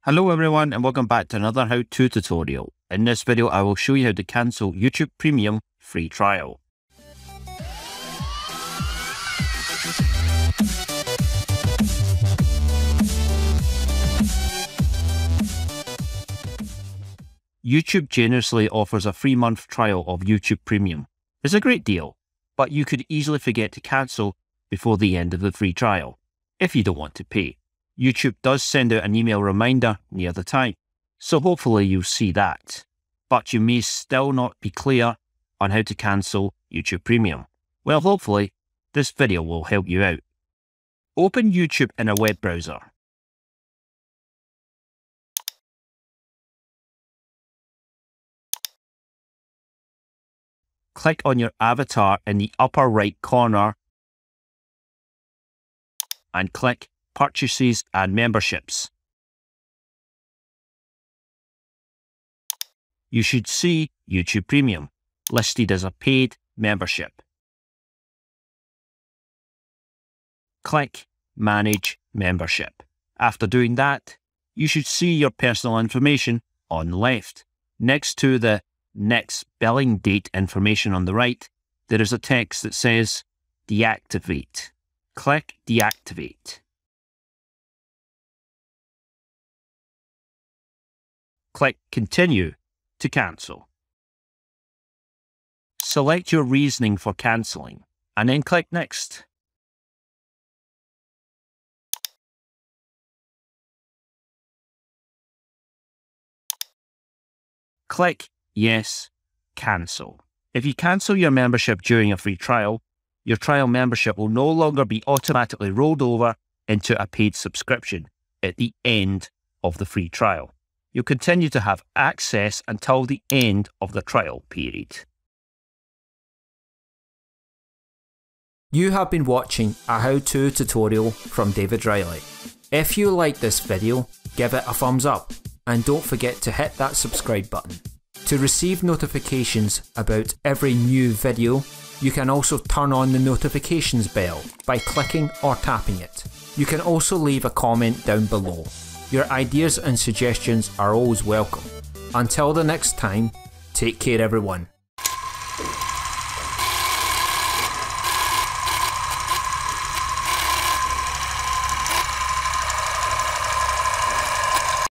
Hello everyone and welcome back to another how-to tutorial. In this video I will show you how to cancel YouTube Premium free trial. YouTube generously offers a free month trial of YouTube Premium. It's a great deal, but you could easily forget to cancel before the end of the free trial if you don't want to pay. YouTube does send out an email reminder near the time, so hopefully you'll see that. But you may still not be clear on how to cancel YouTube Premium. Well, hopefully this video will help you out. Open YouTube in a web browser. Click on your avatar in the upper right corner and click Purchases and Memberships. You should see YouTube Premium listed as a paid membership. Click Manage Membership. After doing that, you should see your personal information on the left. Next to the next billing date information on the right, there is a text that says Deactivate. Click Deactivate. Click Continue to cancel. Select your reasoning for cancelling and then click Next. Click Yes, Cancel. If you cancel your membership during a free trial, your trial membership will no longer be automatically rolled over into a paid subscription at the end of the free trial. You'll continue to have access until the end of the trial period. You have been watching a how-to tutorial from David Reilly. If you like this video, give it a thumbs up and don't forget to hit that subscribe button. To receive notifications about every new video, you can also turn on the notifications bell by clicking or tapping it. You can also leave a comment down below. Your ideas and suggestions are always welcome. Until the next time, take care everyone.